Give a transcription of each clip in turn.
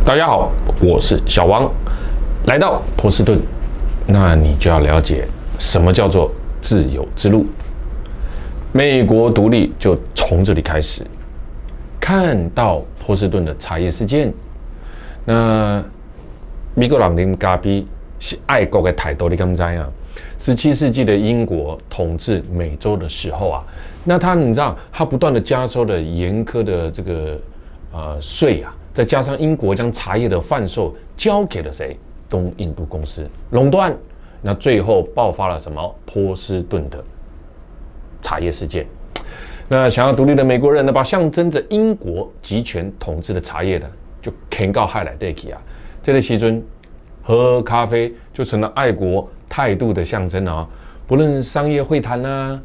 大家好，我是小王，来到波士顿，那你就要了解什么叫做自由之路。美国独立就从这里开始。看到波士顿的茶叶事件，那美国人啉咖啡是爱国的态度，你敢知啊？17世纪的英国统治美洲的时候啊，那你知道，他不断的加收了严苛的这个税啊。再加上英国将茶叶的贩售交给了谁？东印度公司垄断，那最后爆发了什么？波士顿的茶叶事件。那想要独立的美国人呢，把象征着英国集权统治的茶叶呢，就啃到海来地去啊。这个时阵，喝咖啡就成了爱国态度的象征啊。不论商业会谈啦、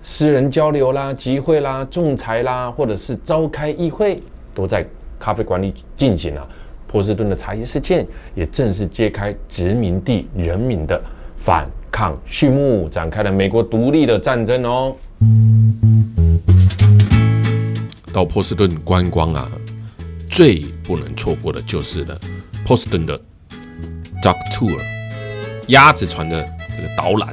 私人交流啦、集会啦、仲裁啦，或者是召开议会，都在咖啡馆里进行了。波士顿的茶叶事件也正式揭开殖民地人民的反抗序幕，展开了美国独立的战争哦。到波士顿观光啊，最不能错过的就是了波士顿的 Duck Tour 鸭子船的这个导览。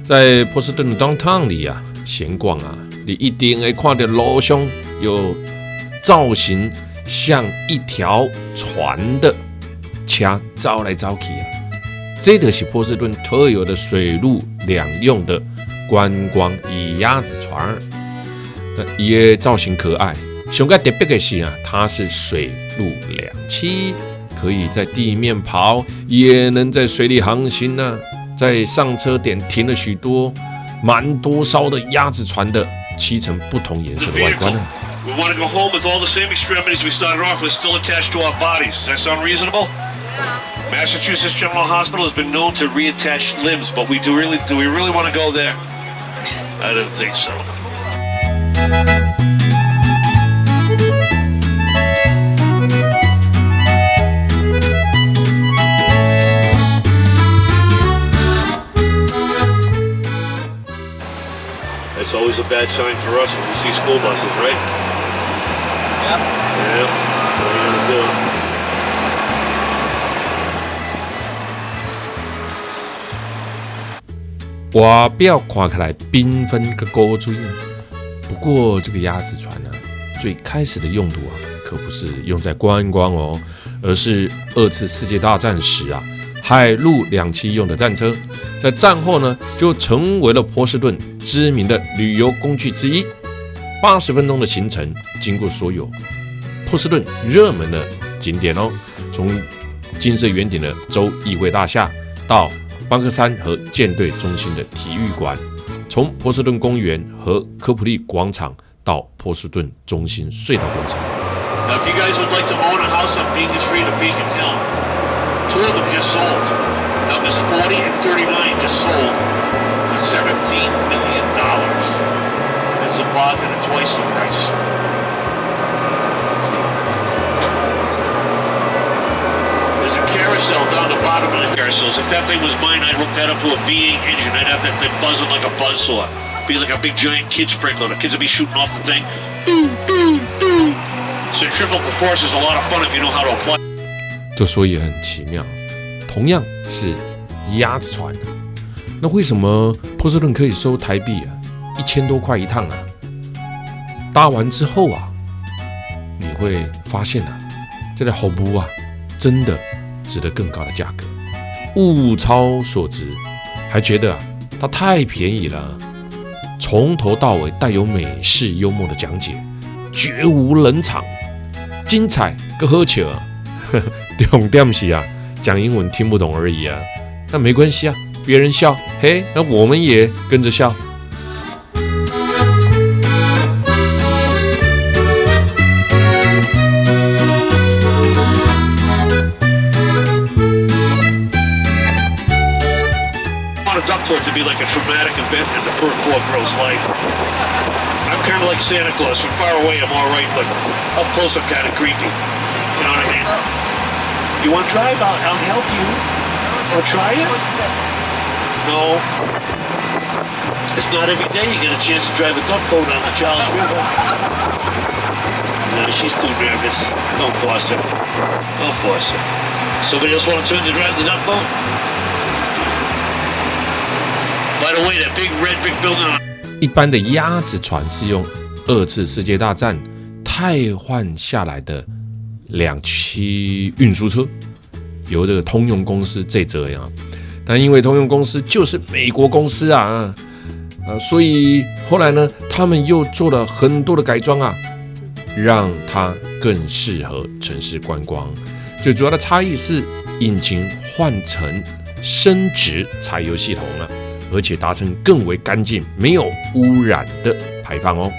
在波士顿的 Downtown 里啊闲逛啊，你一定会看到路上有造型像一条船的车走来走去啊，这就是波士顿特有的水陆两用的观光鸭子船。那也造型可爱，上个特别的是啊，它是水陆两栖，可以在地面跑，也能在水里航行呢。在上车点停了许多蛮多艘的鸭子船的7层不同颜色的外观呢。We want to go home with all the same extremities we started off with still attached to our bodies. Does that sound reasonable? Massachusetts General Hospital has been known to reattach limbs, but do we really want to go there? I don't think so. It's always a bad sign for us when we see school buses, right? Yep. Yeah. What are you gonna do? 外表看起来缤纷个古锥啊，不过这个鸭子船呢，最开始的用途啊，可不是用在观光哦，而是2次世界大战时啊，海陆两栖用的战车。在战后呢，就成为了波士顿知名的旅游工具之一。80分钟的行程，经过所有波士顿热门的景点哦，从金色圆顶的州议会大厦到邦克山和舰队中心的体育馆，从波士顿公园和科普利广场到波士顿中心隧道工程。Now, if you guys would like to own a house on Beacon Street or Beacon Hill, 2 of them just sold. Numbers 40 and 39 just sold for $17 million. That's a bargain at twice the price. There's a carousel down the bottom of the carousels. If that thing was mine, I'd hook that up to a V8 engine. I'd have that thing buzzing like a buzzsaw. Be like a big giant kid sprinkler. The kids would be shooting off the thing. Boom, boom, boom. Centrifugal force is a lot of fun if you know how to apply. 这说也很奇妙，同样是鸭子船，那为什么波士顿可以收台币1000多块一趟啊？搭完之后啊，你会发现啊，这个服务啊，真的值得更高的价格，物超所值，还觉得它太便宜了。从头到尾带有美式幽默的讲解，绝无冷场，精彩个好笑啊！重点是啊，讲英文听不懂而已啊，那没关系啊，别人笑，嘿，那我们也跟着笑。Tour to be like a traumatic event in the poor girl's life. I'm kind of like Santa Claus. From far away, I'm all right, but up close, I'm kind of creepy. You know what I mean? You want to drive? I'll help you. Want to try it? No. It's not every day you get a chance to drive a duck boat on the Charles River. No, she's too nervous. Don't force her. Don't force her. Somebody else want to turn to drive the duck boat? By the way, that big red brick building. 一般的鸭子船是用2次世界大战汰换下来的2栖运输车，由这个通用公司这样。但因为通用公司就是美国公司啊，所以后来呢，他们又做了很多的改装啊，让它更适合城市观光。最主要的差异是引擎换成生质柴油系统了，而且达成更为干净、没有污染的排放哦。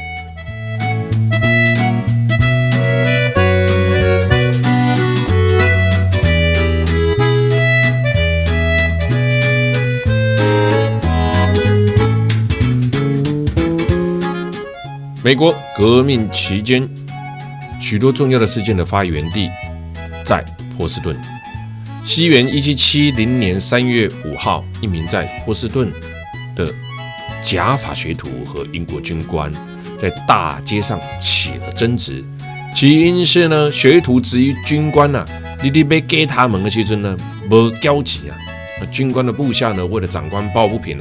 美国革命期间，许多重要的事件的发源地在波士顿。西元1770年3月5号，一名在波士顿的假法学徒和英国军官在大街上起了争执。起因是呢，学徒质疑军官你被给他们的时候呢，没交集啊。军官的部下呢，为了长官抱不平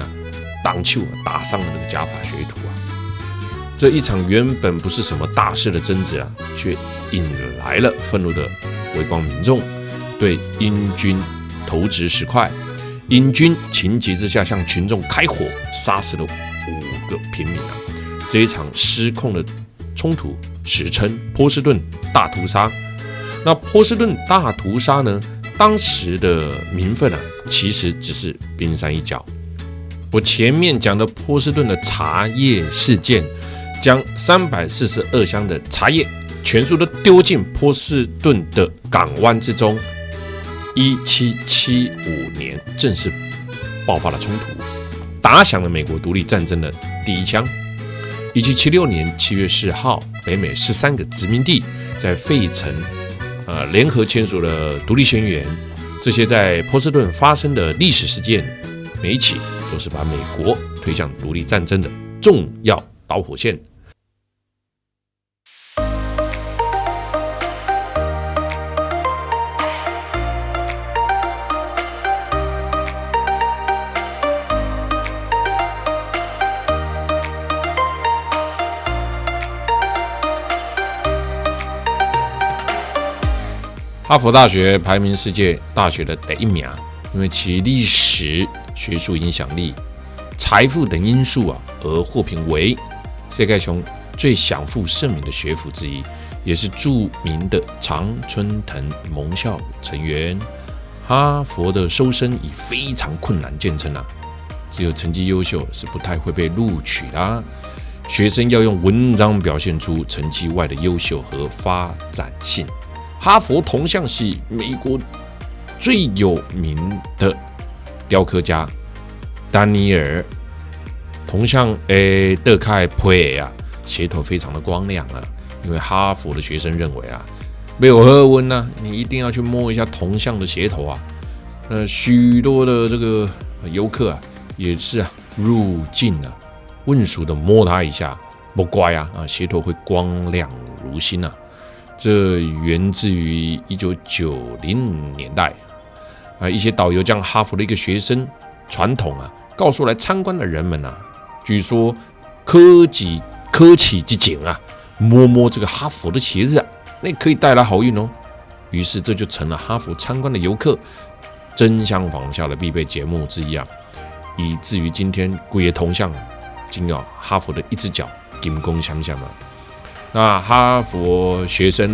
当手打伤了那个假法学徒啊。这一场原本不是什么大事的争执却引来了愤怒的围观民众，对英军投掷石块。英军情急之下向群众开火，杀死了5个平民这一场失控的冲突史称波士顿大屠杀。那波士顿大屠杀呢，当时的民愤其实只是冰山一角。我前面讲的波士顿的茶叶事件，将342箱的茶叶全数都丢进波士顿的港湾之中。1775年正式爆发了冲突，打响了美国独立战争的第一枪。1776年7月4号，北美13个殖民地在费城联合签署了独立宣言。这些在波士顿发生的历史事件，每一起都是把美国推向独立战争的重要导火线。哈佛大学排名世界大学的第1名，因为其历史、学术影响力、财富等因素而获评为世界上最享负盛名的学府之一，也是著名的常春藤盟校成员。哈佛的收生以非常困难见称只有成绩优秀是不太会被录取的学生要用文章表现出成绩外的优秀和发展性。哈佛铜像系美国最有名的雕刻家丹尼尔铜像的开配鞋头非常的光亮因为哈佛的学生认为没有喝温你一定要去摸一下铜像的鞋头许多的这个游客也是入境问熟的摸它一下，不乖鞋头会光亮如新这源自于1990年代一些导游将哈佛的一个学生传统告诉来参观的人们据说科技之景摸摸这个哈佛的鞋子那可以带来好运哦。于是这就成了哈佛参观的游客争相仿效的必备节目之一以至于今天贵的铜像仅有哈佛的一只脚金光闪闪那哈佛学生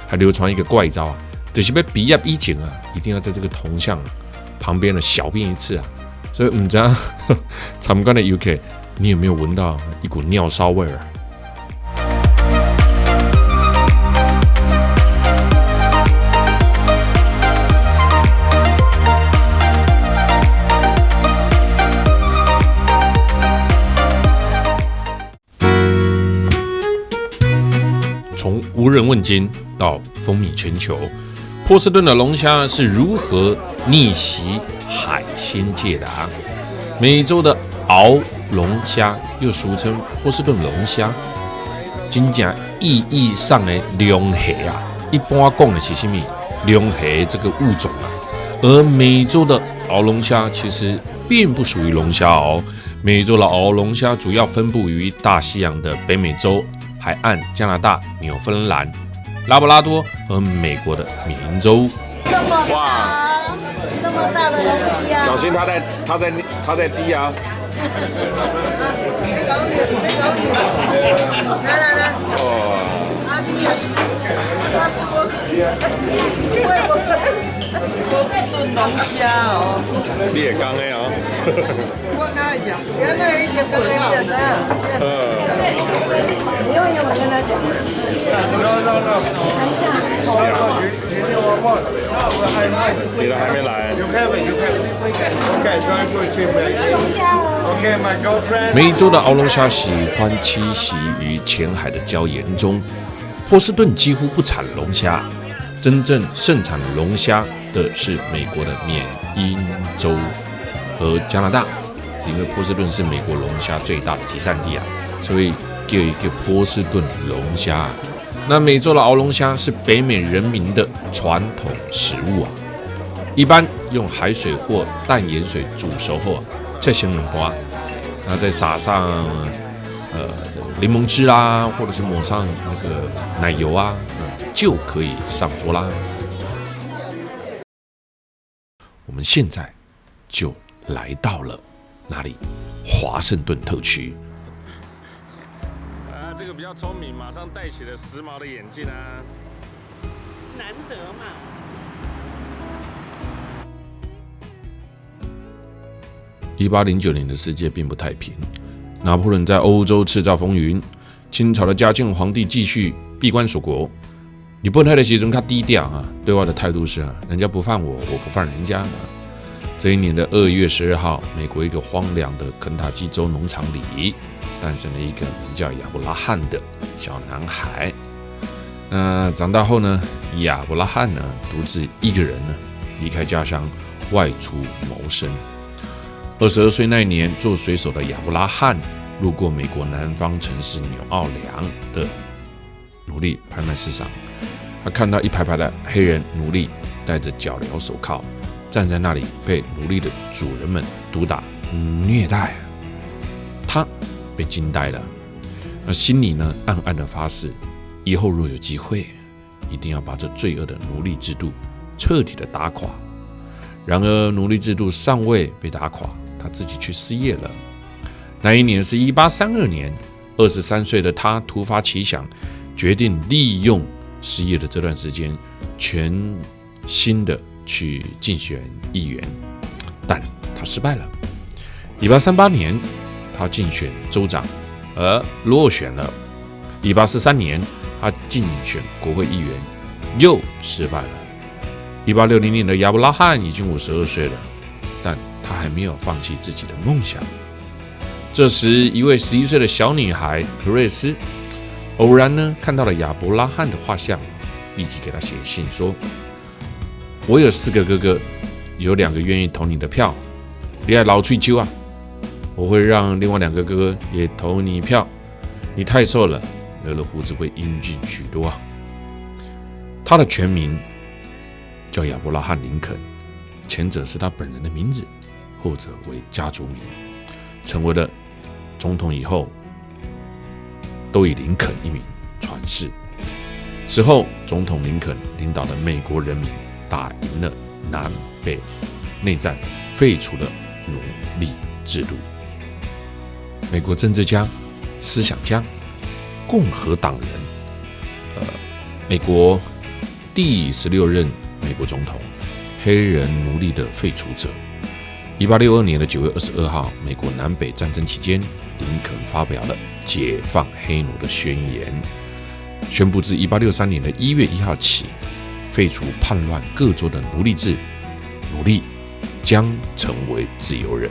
还流传一个怪招就是要毕业以前一定要在这个铜像旁边小便一次所以不知道参观的游客你有没有闻到一股尿骚味从无人问津到风靡全球，波士顿的龙虾是如何逆袭海鲜界的美洲的鳌龙虾又俗称波士顿龙虾，真正意义上的龙虾啊，一般讲的是什么？龙虾这个物种啊，而美洲的鳌龙虾其实并不属于龙虾哦。美洲的鳌龙虾主要分布于大西洋的北美洲海岸、加拿大、纽芬兰、拉布拉多和美国的缅因州。这么大，这么大的龙虾，小心它在滴啊！来，波士顿龙虾哦，你也刚的啊！我刚才讲，原来一点不一样的。不用我跟他讲。你的还没来。美洲的鳌龙虾喜欢栖息于浅海的礁岩中，波士顿几乎不产龙虾，真正盛产龙虾的是美国的缅因州和加拿大，是因为波士顿是美国龙虾最大的集散地啊，所以叫一个波士顿龙虾。那美洲的鳌龙虾是北美人民的传统食物啊，一般用海水或淡盐水煮熟后啊，再先冷花，然后再撒上柠檬汁啦，或者是抹上那个奶油啊，就可以上桌啦。我们现在就来到了哪里？华盛顿特区。这个比较聪明，马上戴起了时髦的眼镜啊！难得嘛。1809年的世界并不太平，拿破仑在欧洲制造风云，清朝的嘉靖皇帝继续闭关锁国。日本那的时阵较低调啊，对外的态度是人家不犯我，我不犯人家。这一年的2月12号，美国一个荒凉的肯塔基州农场里，诞生了一个名叫亚伯拉罕的小男孩。长大后呢，亚伯拉罕呢独自一个人呢离开家乡，外出谋生。22岁那一年，做水手的亚伯拉罕路过美国南方城市纽奥良的奴隶拍卖市场，他看到一排排的黑人奴隶戴着脚镣手铐，站在那里被奴隶的主人们毒打虐待，他被惊呆了，心里呢暗暗的发誓，以后若有机会，一定要把这罪恶的奴隶制度彻底的打垮。然而奴隶制度尚未被打垮，他自己却失业了。那一年是1832年，23岁的他突发奇想，决定利用失业的这段时间，全心的去竞选议员，但他失败了。1838年，他竞选州长，而落选了。1843年，他竞选国会议员，又失败了。1860年的亚伯拉罕已经52岁了，但他还没有放弃自己的梦想。这时，一位11岁的小女孩克瑞斯偶然呢看到了亚伯拉罕的画像，立即给他写信说：“我有4个哥哥，有2个愿意投你的票，你爱老吹秋啊！我会让另外2个哥哥也投你一票。你太瘦了，留了胡子会英俊许多啊。”他的全名叫亚伯拉罕·林肯，前者是他本人的名字，后者为家族名。成为了总统以后，都以林肯一名传世。此后，总统林肯领导的美国人民打赢了南北内战，废除了奴隶制度。美国政治家、思想家、共和党人，美国第16任美国总统，黑人奴隶的废除者。1862年的9月22号，美国南北战争期间，林肯发表了解放黑奴的宣言，宣布自1863年的1月1号起，废除叛乱各州的奴隶制，奴隶将成为自由人。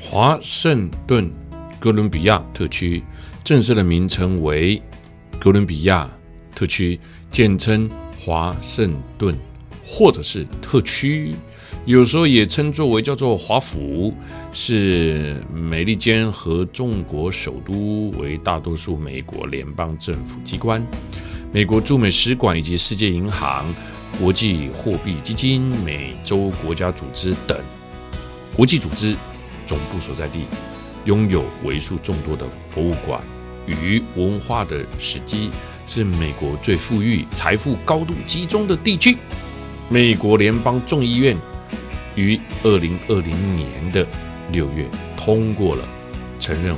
华盛顿哥伦比亚特区正式的名称为哥伦比亚特区，简称华盛顿或者是特区，有时候也称作为叫做华府，是美利坚和中国首都为大多数美国联邦政府机关、美国驻美使馆以及世界银行、国际货币基金、美洲国家组织等国际组织总部所在地，拥有为数众多的博物馆与文化的史迹，是美国最富裕、财富高度集中的地区。美国联邦众议院于2020年的6月通过了承认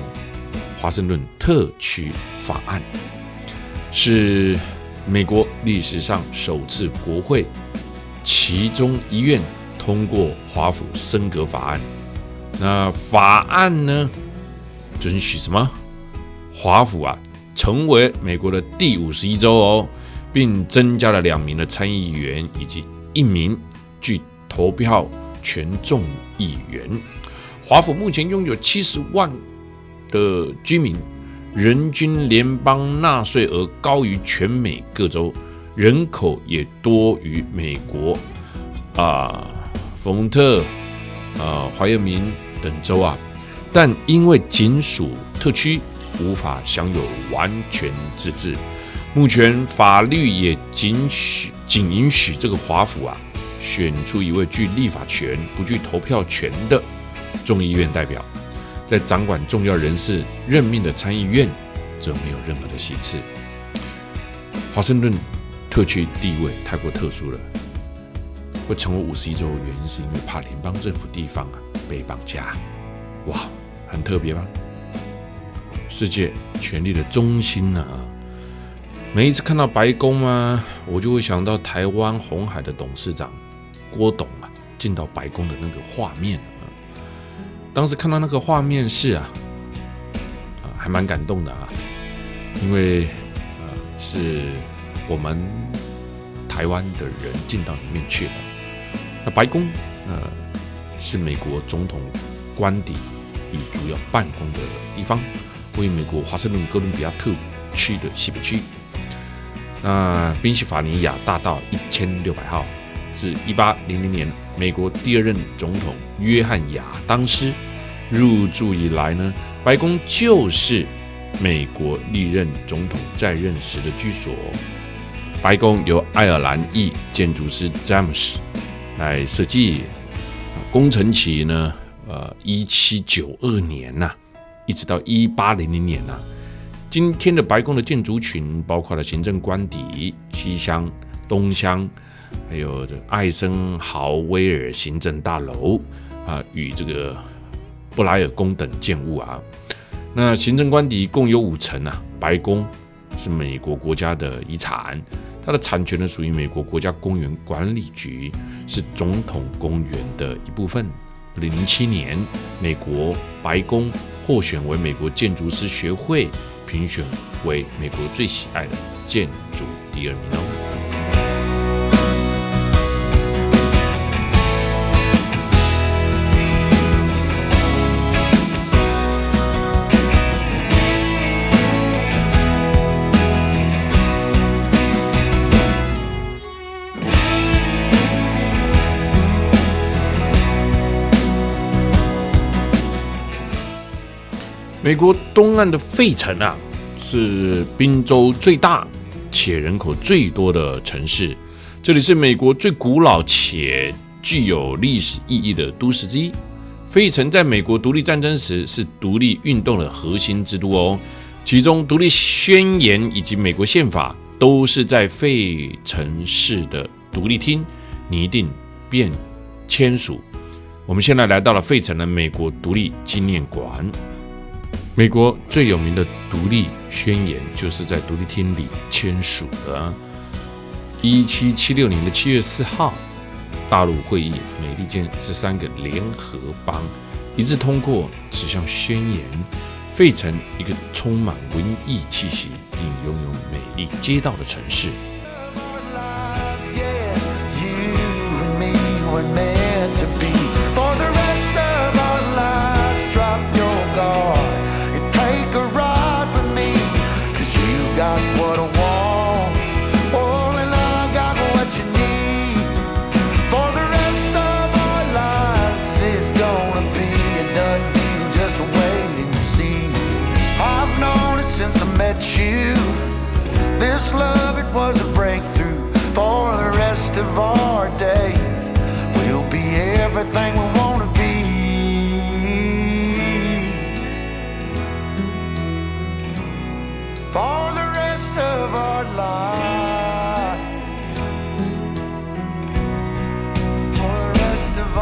华盛顿特区法案，是美国历史上首次国会其中一院通过华府升格法案。那法案呢，准许什么？华府成为美国的第51州哦，并增加了2名的参议员以及1名具投票权众议员。华府目前拥有70万的居民，人均联邦纳税额高于全美各州，人口也多于美国佛蒙特、怀俄明等州但因为仅属特区，无法享有完全自治。目前法律也仅允许这个华府选出一位具立法权不具投票权的众议院代表，在掌管重要人士任命的参议院则没有任何的席次。华盛顿特区地位太过特殊了，会成为51州，原因是因为怕联邦政府地方被绑架。哇，很特别吧？世界权力的中心每一次看到白宫我就会想到台湾鸿海的董事长郭董进到白宫的那个画面当时看到那个画面是还蛮感动的因为是我们台湾的人进到里面去了。那白宫是美国总统官邸与主要办公的地方，位于美国华盛顿哥伦比亚特区的西北区。那宾夕法尼亚大道1600号，自1800年美国第2任总统约翰亚当斯入驻以来呢，白宫就是美国历任总统在任时的居所。白宫由爱尔兰裔建筑师詹姆斯来设计，工程期呢，1792年一直到1800年今天的白宫的建筑群包括了行政官邸、西厢、东厢，还有艾森豪威尔行政大楼与这个布莱尔宫等建物那行政官邸共有5层白宫是美国国家的遗产，它的产权呢属于美国国家公园管理局，是总统公园的一部分。2007年，美国白宫获选为美国建筑师学会评选为美国最喜爱的建筑第2名美国东岸的费城是宾州最大且人口最多的城市，这里是美国最古老且具有历史意义的都市之一。费城在美国独立战争时是独立运动的核心之都其中独立宣言以及美国宪法都是在费城市的独立厅拟定并签署。我们现在来到了费城的美国独立纪念馆。美国最有名的独立宣言就是在独立厅里签署的。1776年的7月4号，大陆会议美利坚13个联合邦一致通过此项宣言。费城，一个充满文艺气息并拥有美丽街道的城市。you. This love, it was a breakthrough. For the rest of our days, we'll be everything we want to be. For the rest of our lives, for the rest of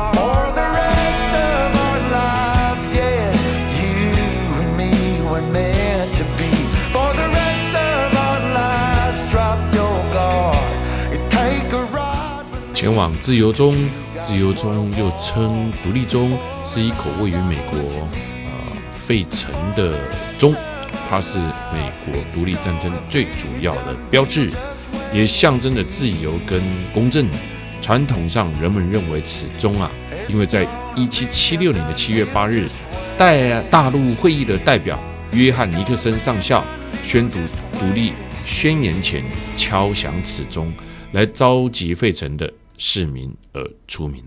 our lives, yes, you and me were meant to be. For the rest of our lives, drop your guard and take a ride. 前往自由中，自由中又称独立中，是一口位于美国费城的钟。它是美国独立战争最主要的标志，也象征着自由跟公正。传统上，人们认为此钟因为在1776年的7月8日，大陆会议的代表约翰尼克森上校宣读独立宣言前敲响此钟，来召集费城的市民而出名